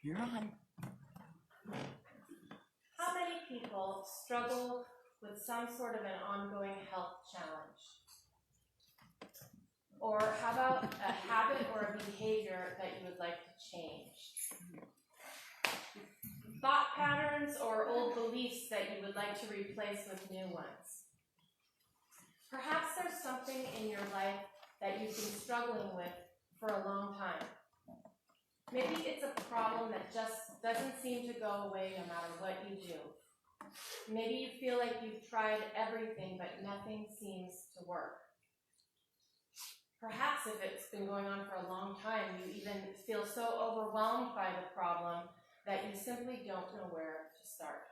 You're on. How many people struggle with some sort of an ongoing health challenge? Or how about a habit or a behavior that you would like to change? Thought patterns or old beliefs that you would like to replace with new ones? Perhaps there's something in your life that you've been struggling with for a long time. Maybe it's a problem that just doesn't seem to go away no matter what you do. Maybe you feel like you've tried everything, but nothing seems to work. Perhaps if it's been going on for a long time, you even feel so overwhelmed by the problem that you simply don't know where to start.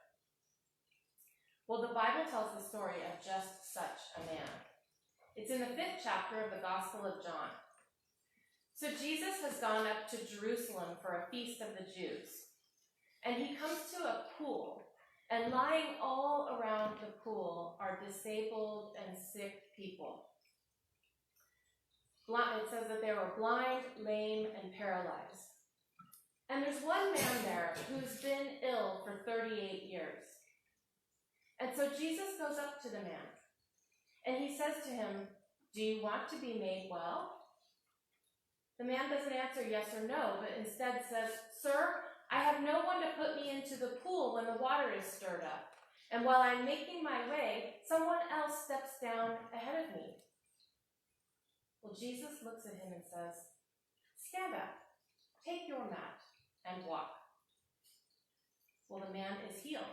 Well, the Bible tells the story of just such a man. It's in the 5th chapter of the Gospel of John. So Jesus has gone up to Jerusalem for a feast of the Jews. And he comes to a pool, and lying all around the pool are disabled and sick people. It says that they were blind, lame, and paralyzed. And there's one man there who's been ill for 38 years. And so Jesus goes up to the man, and he says to him, "Do you want to be made well?" The man doesn't answer yes or no, but instead says, "Sir, I have no one to put me into the pool when the water is stirred up. And while I'm making my way, someone else steps down ahead of me." Well, Jesus looks at him and says, "Stand up, take your mat, and walk." Well, the man is healed,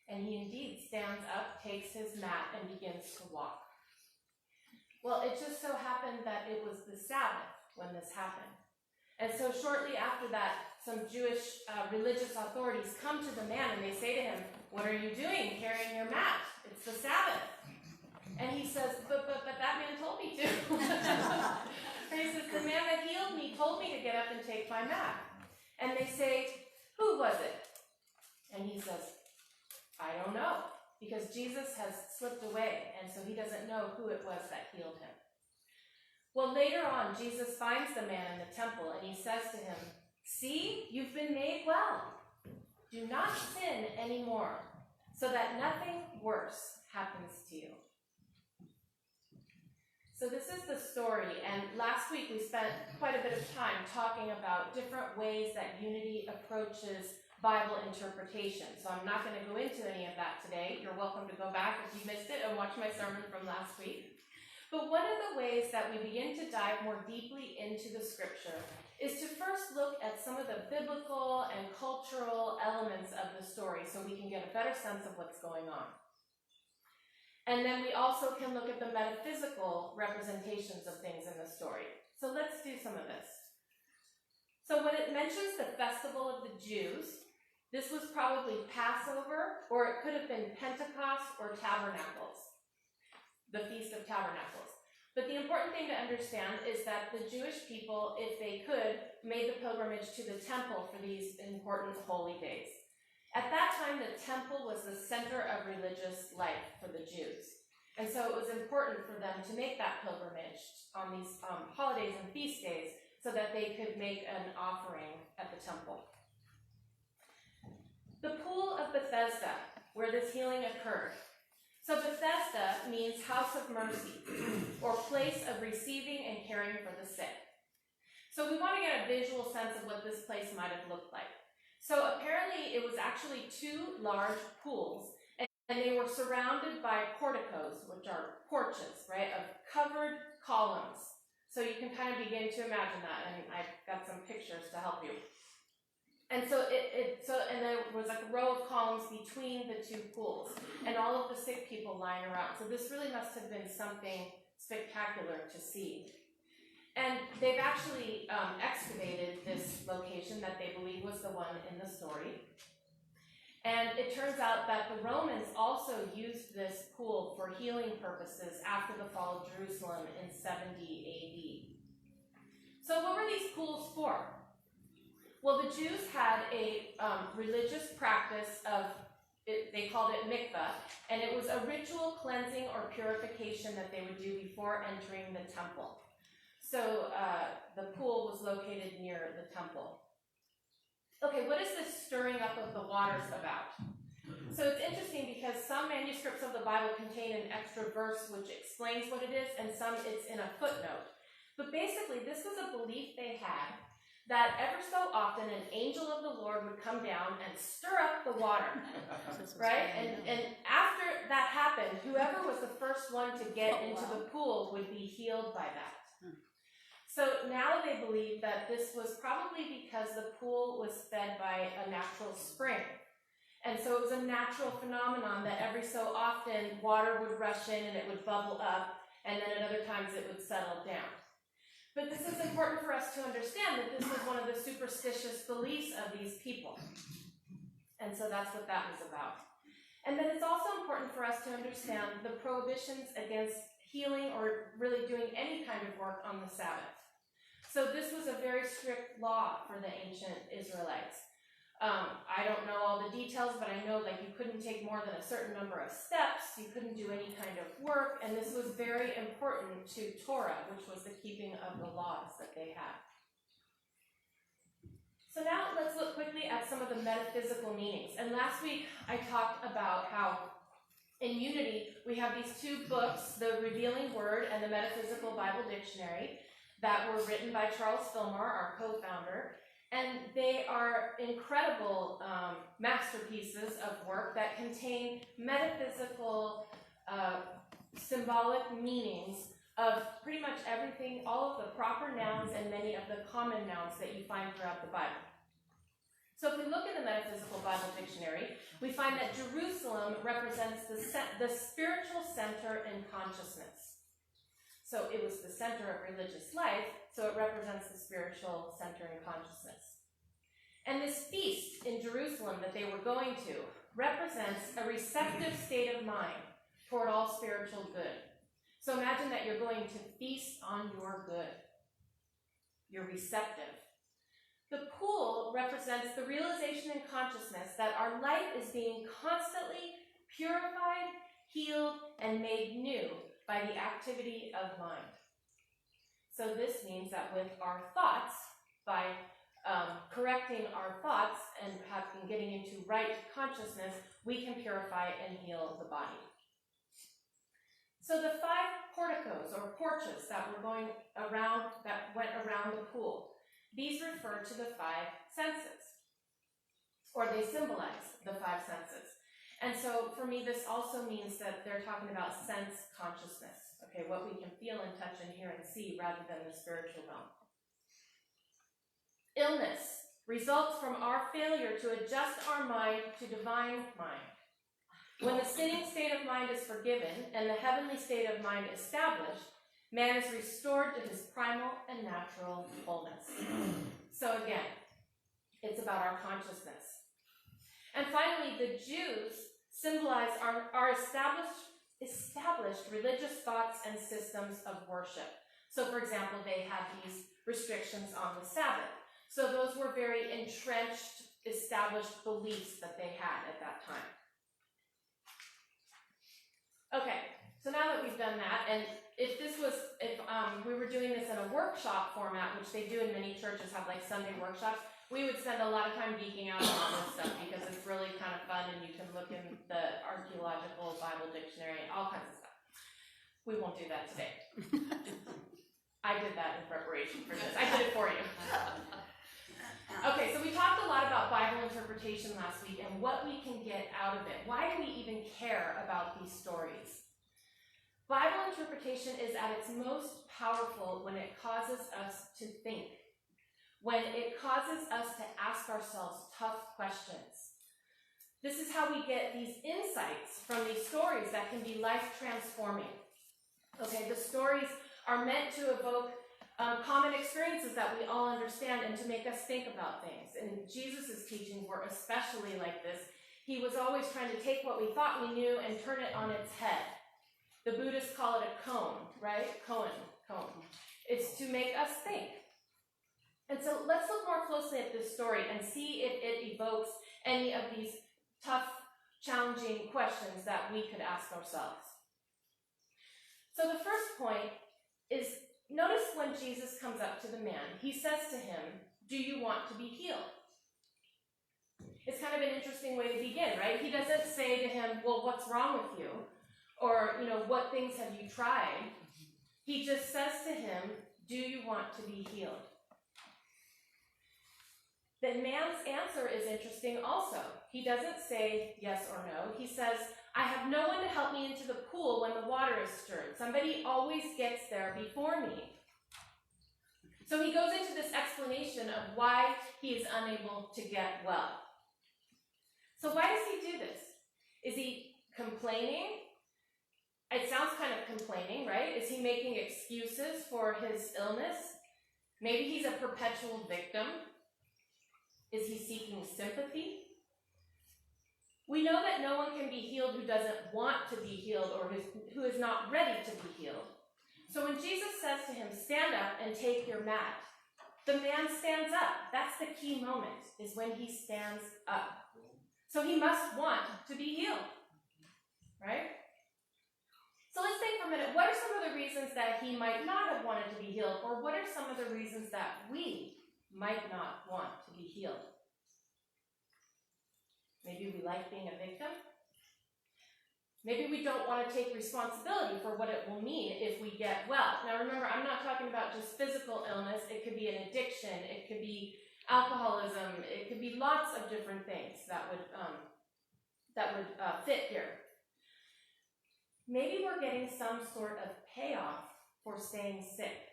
and he indeed stands up, takes his mat, and begins to walk. Well, it just so happened that it was the Sabbath when this happened. And so shortly after that, some Jewish religious authorities come to the man and they say to him, "What are you doing carrying your mat? It's the Sabbath." And he says, but that man told me to. And he says, "The man that healed me told me to get up and take my mat." And they say, "Who was it?" And he says, "I don't know," because Jesus has slipped away, and so he doesn't know who it was that healed him. Well, later on, Jesus finds the man in the temple, and he says to him, "See, you've been made well. Do not sin anymore, so that nothing worse happens to you." So this is the story, and last week we spent quite a bit of time talking about different ways that Unity approaches Bible interpretation. So I'm not going to go into any of that today. You're welcome to go back if you missed it and watch my sermon from last week. But one of the ways that we begin to dive more deeply into the scripture is to first look at some of the biblical and cultural elements of the story so we can get a better sense of what's going on. And then we also can look at the metaphysical representations of things in the story. So let's do some of this. So when it mentions the festival of the Jews, this was probably Passover, or it could have been Pentecost or Tabernacles, the Feast of Tabernacles. But the important thing to understand is that the Jewish people, if they could, made the pilgrimage to the temple for these important holy days. At that time, the temple was the center of religious life for the Jews. And so it was important for them to make that pilgrimage on these holidays and feast days so that they could make an offering at the temple. The pool of Bethesda, where this healing occurred. So Bethesda means house of mercy, or place of receiving and caring for the sick. So we want to get a visual sense of what this place might have looked like. So apparently it was actually 2 large pools, and they were surrounded by porticos, which are porches, right, of covered columns. So you can kind of begin to imagine that, and I've got some pictures to help you. And so and there was like a row of columns between the 2 pools, and all of the sick people lying around. So this really must have been something spectacular to see. And they've actually excavated this location that they believe was the one in the story. And it turns out that the Romans also used this pool for healing purposes after the fall of Jerusalem in 70 AD. So what were these pools for? Well, the Jews had a religious practice of, they called it mikvah, and it was a ritual cleansing or purification that they would do before entering the temple. So the pool was located near the temple. Okay, what is this stirring up of the waters about? So it's interesting because some manuscripts of the Bible contain an extra verse which explains what it is, and some it's in a footnote. But basically, this was a belief they had that ever so often an angel of the Lord would come down and stir up the water, right? And after that happened, whoever was the first one to get into the pool would be healed by that. So now they believe that this was probably because the pool was fed by a natural spring. And so it was a natural phenomenon that every so often water would rush in and it would bubble up, and then at other times it would settle down. But this is important for us to understand that this was one of the superstitious beliefs of these people. And so that's what that was about. And then it's also important for us to understand the prohibitions against healing or really doing any kind of work on the Sabbath. So this was a very strict law for the ancient Israelites. I don't know all the details, but I know you couldn't take more than a certain number of steps, you couldn't do any kind of work, and this was very important to Torah, which was the keeping of the laws that they had. So now let's look quickly at some of the metaphysical meanings. And last week I talked about how in Unity we have these two books, the Revealing Word and the Metaphysical Bible Dictionary, that were written by Charles Fillmore, our co-founder. And they are incredible masterpieces of work that contain metaphysical, symbolic meanings of pretty much everything, all of the proper nouns and many of the common nouns that you find throughout the Bible. So if we look in the Metaphysical Bible Dictionary, we find that Jerusalem represents the spiritual center in consciousness. So it was the center of religious life, so it represents the spiritual center in consciousness. And this feast in Jerusalem that they were going to represents a receptive state of mind toward all spiritual good. So imagine that you're going to feast on your good. You're receptive. The pool represents the realization in consciousness that our life is being constantly purified, healed, and made new by the activity of mind. So this means that with our thoughts, by correcting our thoughts and getting into right consciousness, we can purify and heal the body. So the 5 porticos or porches that went around the pool, these refer to the 5 senses, or they symbolize the 5 senses. And so for me, this also means that they're talking about sense consciousness, okay, what we can feel and touch and hear and see rather than the spiritual realm. Illness results from our failure to adjust our mind to divine mind. When the sinning state of mind is forgiven and the heavenly state of mind established, man is restored to his primal and natural wholeness. So again, it's about our consciousness. And finally, the Jews symbolize our established religious thoughts and systems of worship. So for example, they had these restrictions on the Sabbath. So those were very entrenched, established beliefs that they had at that time. Okay, so now that we've done that, and if we were doing this in a workshop format, which they do in many churches, have Sunday workshops, we would spend a lot of time geeking out on all this stuff because it's really kind of fun and you can look in the archaeological Bible dictionary and all kinds of stuff. We won't do that today. I did that in preparation for this. I did it for you. Okay, so we talked a lot about Bible interpretation last week and what we can get out of it. Why do we even care about these stories? Bible interpretation is at its most powerful when it causes us to think, when it causes us to ask ourselves tough questions. This is how we get these insights from these stories that can be life-transforming. Okay, the stories are meant to evoke common experiences that we all understand and to make us think about things. And Jesus' teachings were especially like this. He was always trying to take what we thought we knew and turn it on its head. The Buddhists call it a koan, right? Koan. It's to make us think. And so let's look more closely at this story and see if it evokes any of these tough, challenging questions that we could ask ourselves. So the first point is, notice when Jesus comes up to the man, he says to him, "Do you want to be healed?" is kind of an interesting way to begin, right? He doesn't say to him, well, what's wrong with you? Or, what things have you tried? He just says to him, do you want to be healed? The man's answer is interesting also. He doesn't say yes or no. He says, I have no one to help me into the pool when the water is stirred. Somebody always gets there before me. So he goes into this explanation of why he is unable to get well. So why does he do this? Is he complaining? It sounds kind of complaining, right? Is he making excuses for his illness? Maybe he's a perpetual victim. Is he seeking sympathy? We know that no one can be healed who doesn't want to be healed or who is not ready to be healed. So when Jesus says to him, stand up and take your mat, the man stands up. That's the key moment, is when he stands up. So he must want to be healed, right? So let's think for a minute, what are some of the reasons that he might not have wanted to be healed? Or what are some of the reasons that we might not want to be healed? Maybe we like being a victim. Maybe we don't want to take responsibility for what it will mean if we get well. Now remember, I'm not talking about just physical illness. It could be an addiction. It could be alcoholism. It could be lots of different things that would fit here. Maybe we're getting some sort of payoff for staying sick.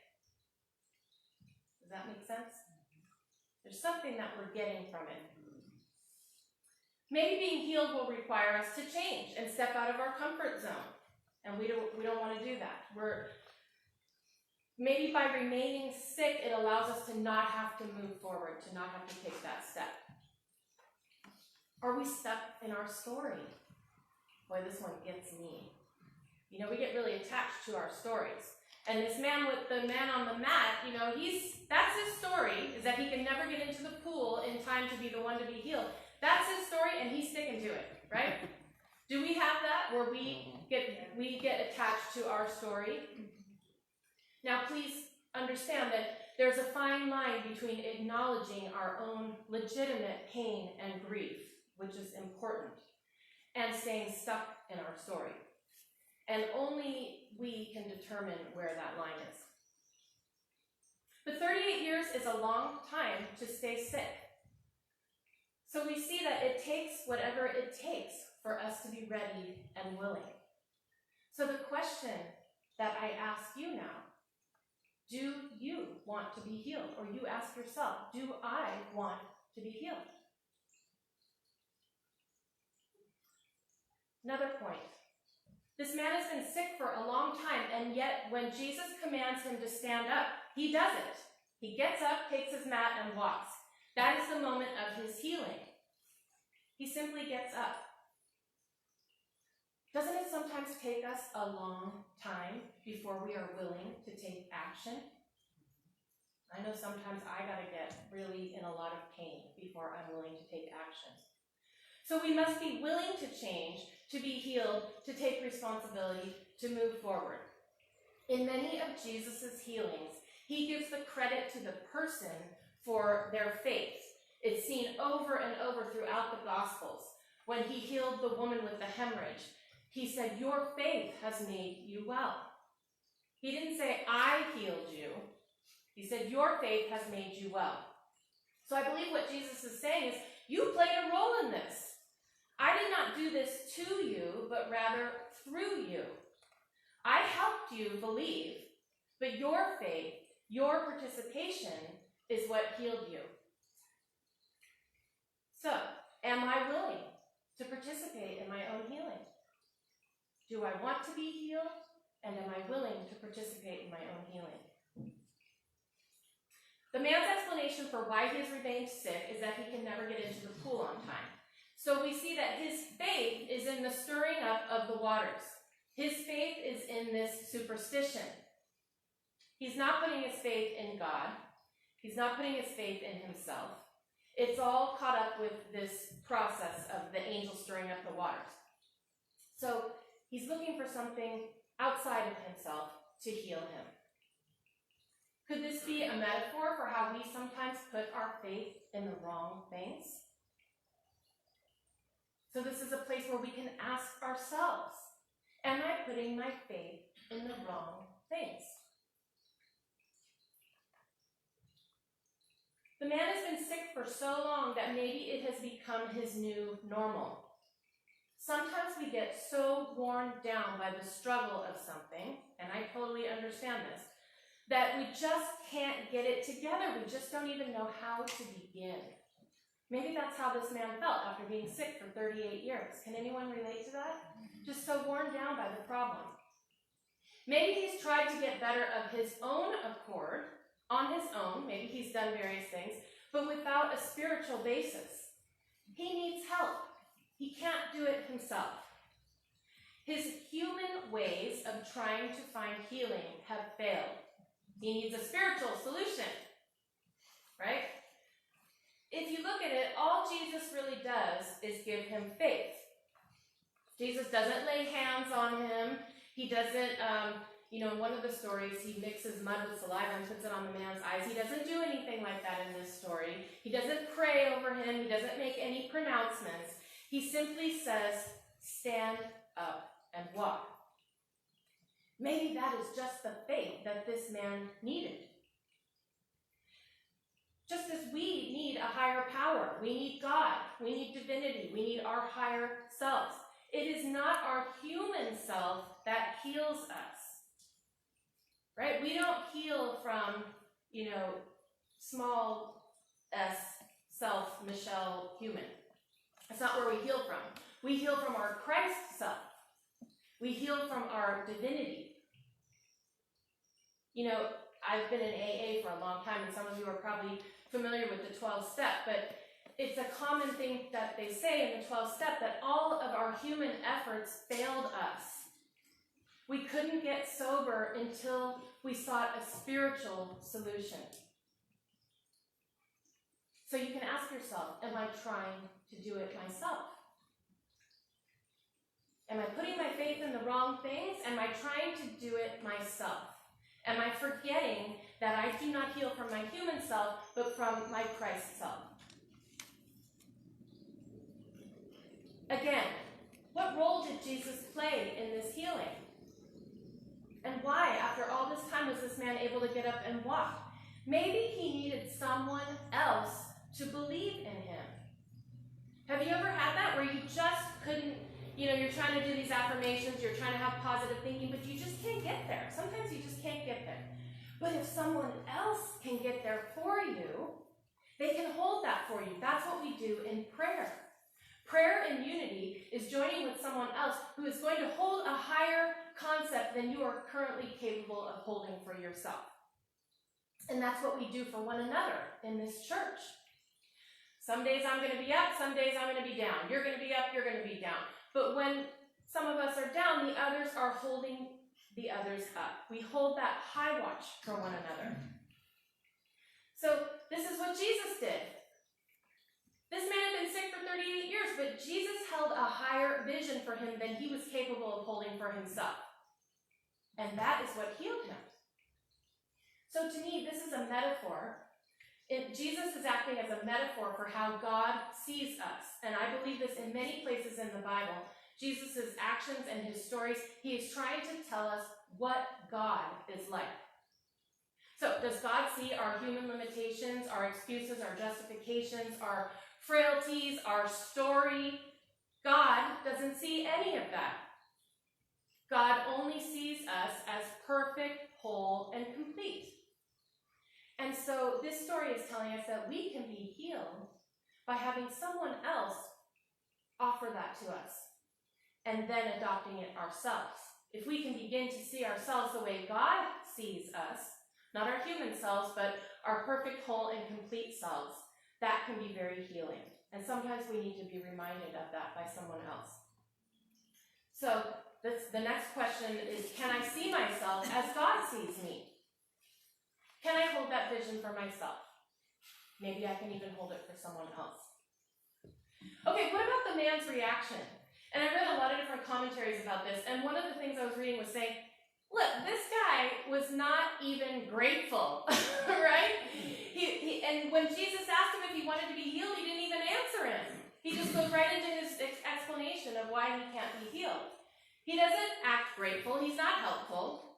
Does that make sense? There's something that we're getting from it. Maybe being healed will require us to change and step out of our comfort zone. And we don't want to do that. Maybe by remaining sick, it allows us to not have to move forward, to not have to take that step. Are we stuck in our story? Boy, this one gets me. We get really attached to our stories. And this man with the man on the mat, that's his story, is that he can never get into the pool in time to be the one to be healed. That's his story, and he's sticking to it, right? Do we have that where we get attached to our story? Now, please understand that there's a fine line between acknowledging our own legitimate pain and grief, which is important, and staying stuck in our story. And only we can determine where that line is. But 38 years is a long time to stay sick. So we see that it takes whatever it takes for us to be ready and willing. So the question that I ask you now, do you want to be healed? Or you ask yourself, do I want to be healed? Another point. This man has been sick for a long time, and yet when Jesus commands him to stand up, he does it. He gets up, takes his mat, and walks. That is the moment of his healing. He simply gets up. Doesn't it sometimes take us a long time before we are willing to take action? I know sometimes I gotta get really in a lot of pain before I'm willing to take action. So we must be willing to change, to be healed, to take responsibility, to move forward. In many of Jesus' healings, he gives the credit to the person for their faith. It's seen over and over throughout the Gospels. When he healed the woman with the hemorrhage, he said, your faith has made you well. He didn't say, I healed you. He said, your faith has made you well. So I believe what Jesus is saying is, you played a role in this. I did not do this to you, but rather through you. I helped you believe, but your faith, your participation is what healed you. So, am I willing to participate in my own healing? Do I want to be healed? And am I willing to participate in my own healing? The man's explanation for why he has remained sick is that he can never get into the pool on time. So we see that his faith is in the stirring up of the waters. His faith is in this superstition. He's not putting his faith in God. He's not putting his faith in himself. It's all caught up with this process of the angel stirring up the waters. So he's looking for something outside of himself to heal him. Could this be a metaphor for how we sometimes put our faith in the wrong things? So this is a place where we can ask ourselves, am I putting my faith in the wrong things? The man has been sick for so long that maybe it has become his new normal. Sometimes we get so worn down by the struggle of something, and I totally understand this, that we just can't get it together. We just don't even know how to begin. Maybe that's how this man felt after being sick for 38 years. Can anyone relate to that? Just so worn down by the problem. Maybe he's tried to get better of his own accord, on his own. Maybe he's done various things, but without a spiritual basis. He needs help. He can't do it himself. His human ways of trying to find healing have failed. He needs a spiritual solution, right? If you look at it, all Jesus really does is give him faith. Jesus doesn't lay hands on him. He doesn't, in one of the stories, he mixes mud with saliva and puts it on the man's eyes. He doesn't do anything like that in this story. He doesn't pray over him. He doesn't make any pronouncements. He simply says, stand up and walk. Maybe that is just the faith that this man needed. Just as we need a higher power, we need God, we need divinity, we need our higher selves. It is not our human self that heals us, right? We don't heal from, small s self, Michelle, human. That's not where we heal from. We heal from our Christ self. We heal from our divinity. I've been in AA for a long time, and some of you are probably familiar with the 12-step, but it's a common thing that they say in the 12-step that all of our human efforts failed us. We couldn't get sober until we sought a spiritual solution. So you can ask yourself, am I trying to do it myself? Am I putting my faith in the wrong things? Am I trying to do it myself? Am I forgetting that I do not heal from my human self, but from my Christ self? Again, what role did Jesus play in this healing? And why, after all this time, was this man able to get up and walk? Maybe he needed someone else to believe in him. Have you ever had that where you just couldn't, you're trying to do these affirmations, you're trying to have positive thinking, but you just can't get there. Sometimes you just can't get there. But if someone else can get there for you, they can hold that for you. That's what we do in prayer. Prayer in unity is joining with someone else who is going to hold a higher concept than you are currently capable of holding for yourself. And that's what we do for one another in this church. Some days I'm going to be up, some days I'm going to be down. You're going to be up, you're going to be down. But when some of us are down, the others are holding the others up. We hold that high watch for one another. So this is what Jesus did. This man had been sick for 38 years, but Jesus held a higher vision for him than he was capable of holding for himself. And that is what healed him. So to me, this is a metaphor. Jesus is acting as a metaphor for how God sees us. And I believe this in many places in the Bible. Jesus' actions and his stories, he is trying to tell us what God is like. So does God see our human limitations, our excuses, our justifications, our frailties, our story? God doesn't see any of that. God only sees us as perfect, whole, and complete. And so this story is telling us that we can be healed by having someone else offer that to us and then adopting it ourselves. If we can begin to see ourselves the way God sees us, not our human selves, but our perfect, whole, and complete selves, that can be very healing. And sometimes we need to be reminded of that by someone else. So the next question is, can I see myself as God sees me? Can I hold that vision for myself? Maybe I can even hold it for someone else. Okay, what about the man's reaction? And I read a lot of different commentaries about this, and one of the things I was reading was saying, look, this guy was not even grateful, right? And when Jesus asked him if he wanted to be healed, he didn't even answer him. He just goes right into his explanation of why he can't be healed. He doesn't act grateful. He's not helpful.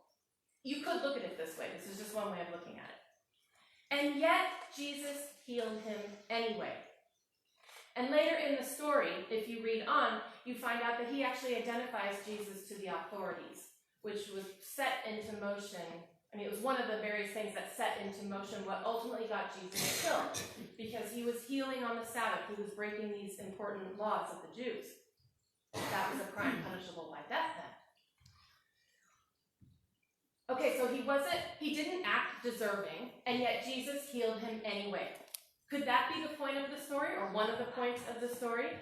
You could look at it this way. This is just one way of looking at it. And yet, Jesus healed him anyway. And later in the story, if you read on, you find out that he actually identifies Jesus to the authorities, which was set into motion. I mean, it was one of the various things that set into motion what ultimately got Jesus killed, because he was healing on the Sabbath. He was breaking these important laws of the Jews. That was a crime punishable by death then. Okay, so he didn't act deserving, and yet Jesus healed him anyway. Could that be the point of the story, or one of the points of the story?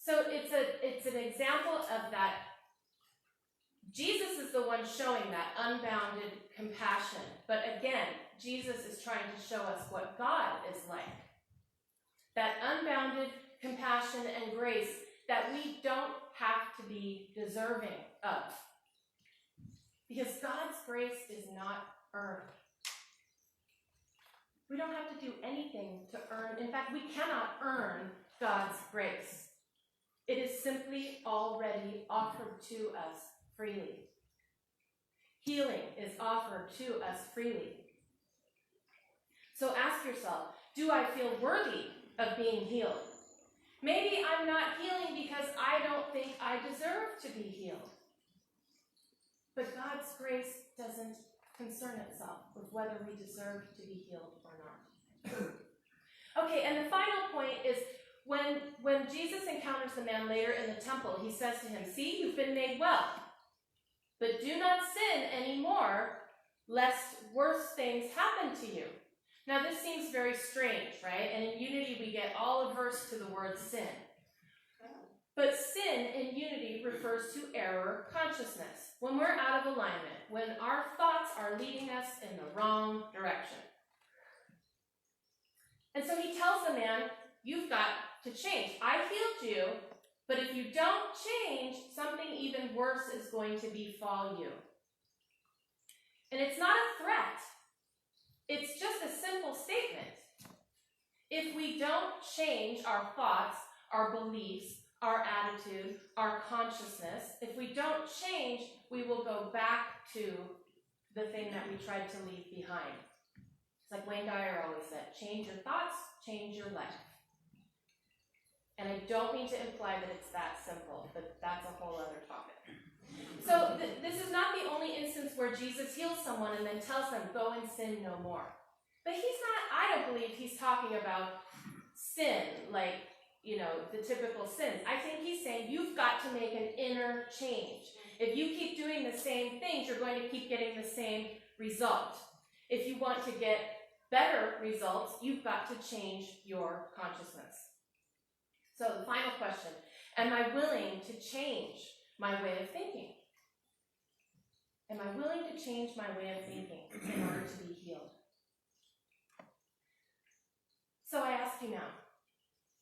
So it's an example of that. Jesus is the one showing that unbounded compassion. But again, Jesus is trying to show us what God is like. That unbounded compassion and grace that we don't have to be deserving of. Because God's grace is not earned. We don't have to do anything to earn. In fact, we cannot earn God's grace. It is simply already offered to us freely. Healing is offered to us freely. So ask yourself, do I feel worthy of being healed? Maybe I'm not healing because I don't think I deserve to be healed. But God's grace doesn't concern itself with whether we deserve to be healed or not. Okay, and the final point is when Jesus encounters the man later in the temple, he says to him, "See, you've been made well, but do not sin anymore, lest worse things happen to you." Now this seems very strange, right? And in unity we get all averse to the word sin. But sin in unity refers to error consciousness. When we're out of alignment, when our thoughts are leading us in the wrong direction. And so he tells the man, you've got to change. I healed you, but if you don't change, something even worse is going to befall you. And it's not a threat. It's just a simple statement. If we don't change our thoughts, our beliefs, our attitude, our consciousness, if we don't change, we will go back to the thing that we tried to leave behind. It's like Wayne Dyer always said, change your thoughts, change your life. And I don't mean to imply that it's that simple, but that's a whole other topic. So this is not the only instance where Jesus heals someone and then tells them, go and sin no more. But I don't believe he's talking about sin, like, the typical sins. I think he's saying you've got to make an inner change. If you keep doing the same things, you're going to keep getting the same result. If you want to get better results, you've got to change your consciousness. So the final question, am I willing to change my way of thinking? Am I willing to change my way of thinking in order to be healed? So I ask you now,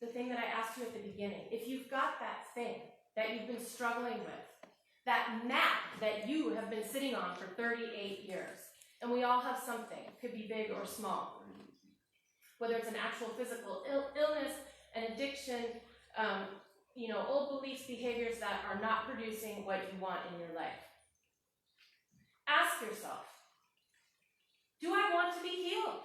the thing that I asked you at the beginning, if you've got that thing that you've been struggling with, that map that you have been sitting on for 38 years, and we all have something, it could be big or small, whether it's an actual physical illness, an addiction, old beliefs, behaviors that are not producing what you want in your life. Ask yourself, do I want to be healed?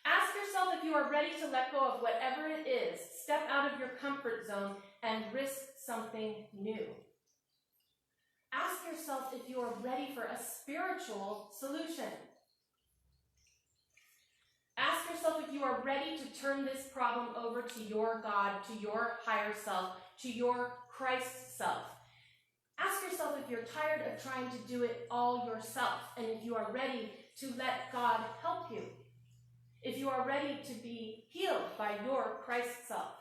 Ask yourself if you are ready to let go of whatever it is, step out of your comfort zone, and risk something new. Ask yourself if you are ready for a spiritual solution. Ask yourself if you are ready to turn this problem over to your God, to your higher self, to your Christ self. Ask yourself if you're tired of trying to do it all yourself, and if you are ready to let God help you. If you are ready to be healed by your Christ self.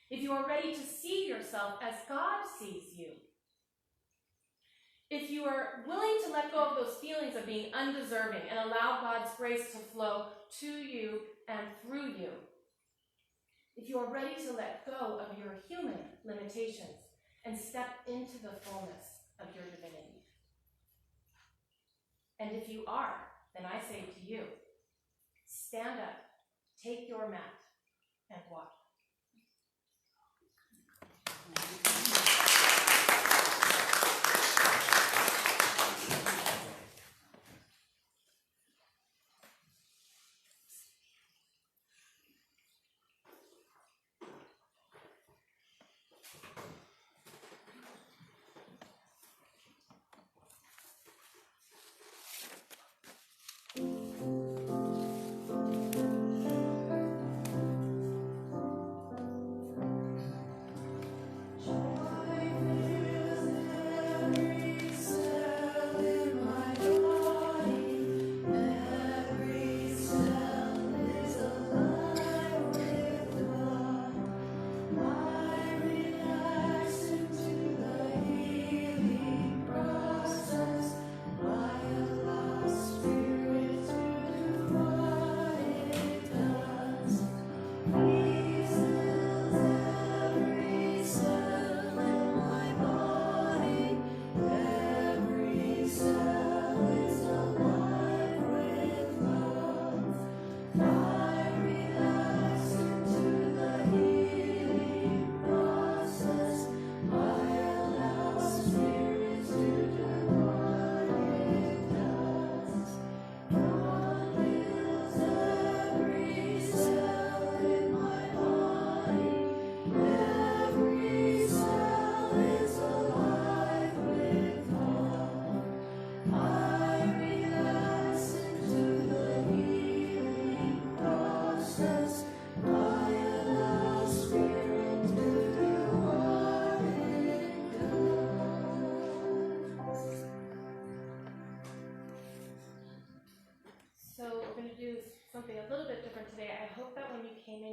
If you are ready to see yourself as God sees you. If you are willing to let go of those feelings of being undeserving and allow God's grace to flow to you and through you. If you are ready to let go of your human limitations and step into the fullness of your divinity. And if you are, then I say to you, stand up, take your mat, and walk.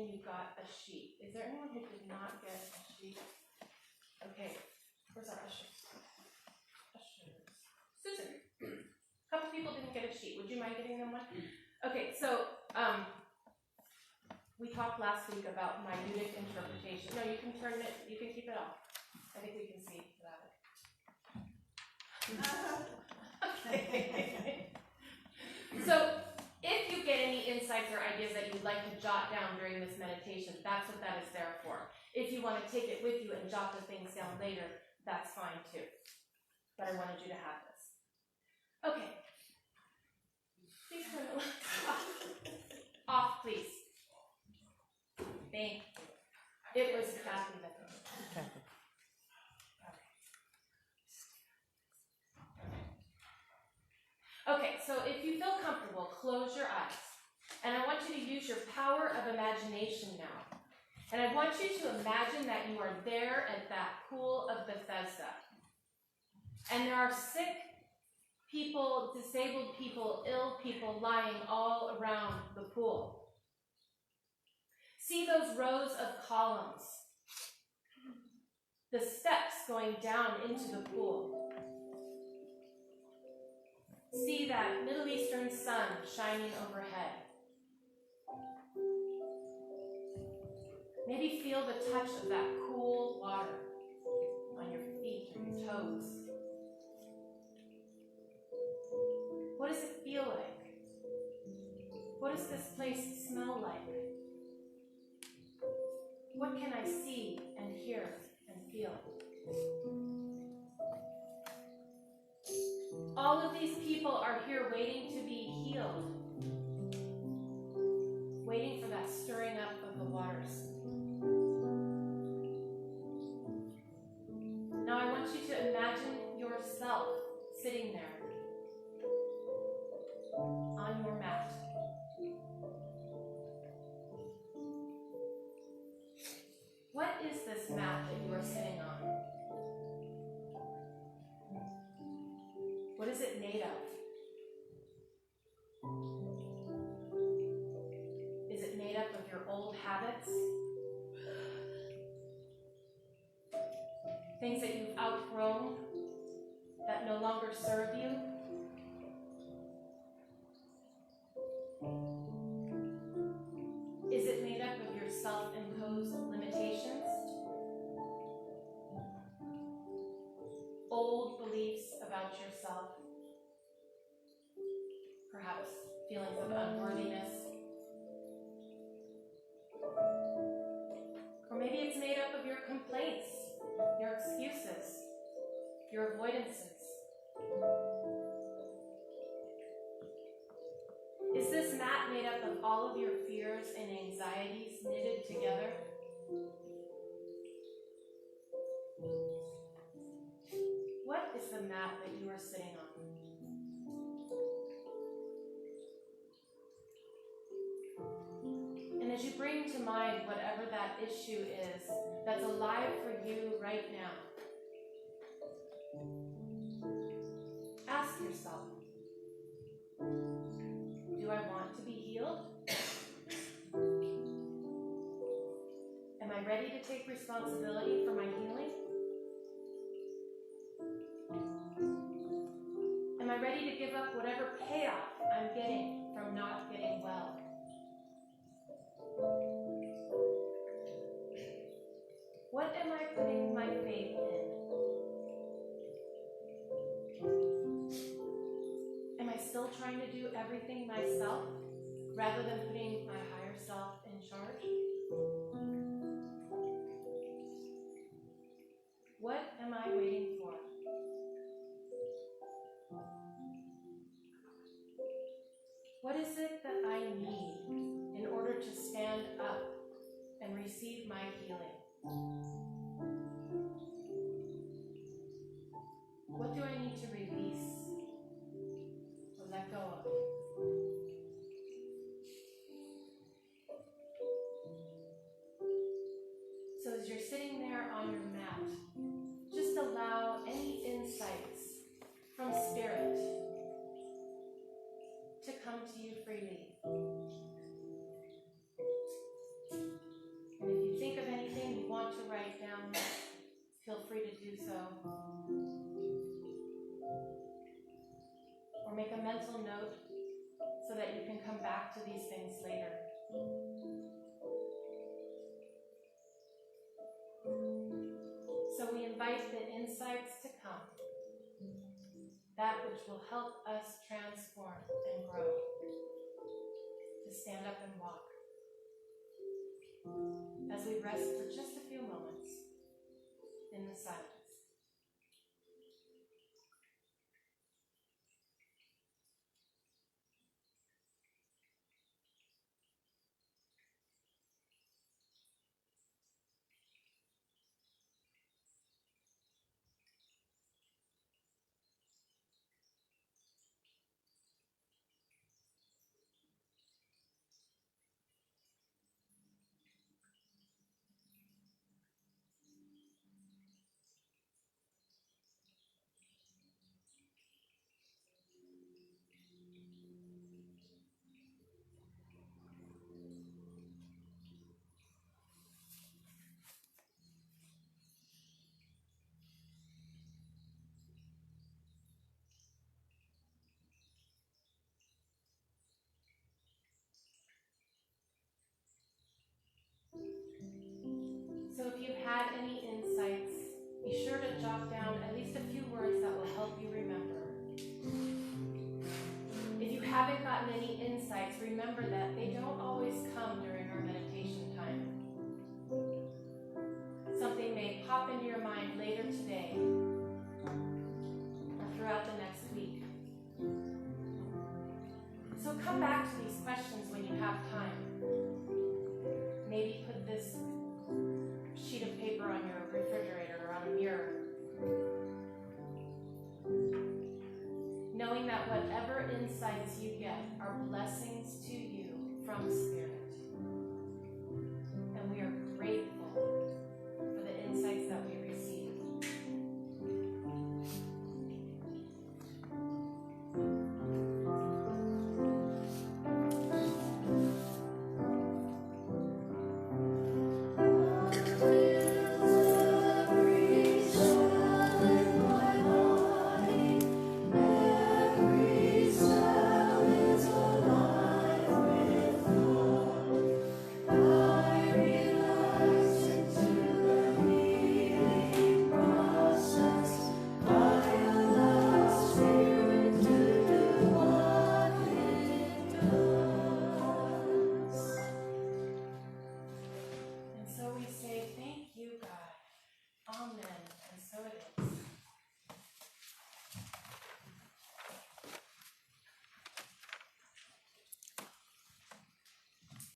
assuming you got a sheet. Is there anyone who did not get a sheet? Okay, where's our ushers? Ushers. Susan. A couple people didn't get a sheet. Would you mind getting them one? Okay, so we talked last week about minutic interpretation. No, you can turn it, you can keep it off. I think we can see without it. Okay. So, if you get any insights or ideas that you'd like to jot down during this meditation, that's what that is there for. If you want to take it with you and jot the things down later, that's fine too. But I wanted you to have this. Okay. Please turn the lights off. Off, please. Thank you. It was Kathy that did it. Okay, so if you feel comfortable, close your eyes. And I want you to use your power of imagination now. And I want you to imagine that you are there at that pool of Bethesda. And there are sick people, disabled people, ill people lying all around the pool. See those rows of columns, the steps going down into the pool. See that Middle Eastern sun shining overhead. Maybe feel the touch of that cool water on your feet or your toes. What does it feel like? What does this place smell like? What can I see and hear and feel? All of these people are here waiting to be healed, waiting for that stirring up of the waters. Now I want you to imagine yourself sitting there on your mat. What is this mat that you are sitting on? What is it made of? Is it made up of your old habits? Things that you've outgrown that no longer serve you? Is it made up of your self-imposed limitations? Old beliefs about yourself? Perhaps feelings of unworthiness? Or maybe it's made up of your complaints, your excuses, your avoidances. Is this mat made up of all of your fears and anxieties knitted together? What is the mat that you are sitting on? And as you bring to mind whatever that issue is that's alive for you right now, ask yourself, do I want to be healed? Am I ready to take responsibility for my healing? Am I ready to give up whatever payoff I'm getting from not getting well? What am I putting my faith in? Am I still trying to do everything myself rather than putting my higher self in charge? What am I waiting for? What is it that I need in order to stand up and receive my healing? What do I need to release or let go of? So as you're sitting there on your mat, just allow any insights from Spirit to come to you freely. that which will help us transform and grow, to stand up and walk. As we rest for just a few moments in the silence. So if you've had any insights, be sure to jot down at least a few words that will help you remember. If you haven't gotten any insights, remember that they don't always come during our meditation time. Something may pop into your mind later today or throughout the next week. So come back to these questions when you have time. Maybe put this sheet of paper on your refrigerator or on a mirror. Knowing that whatever insights you get are blessings to you from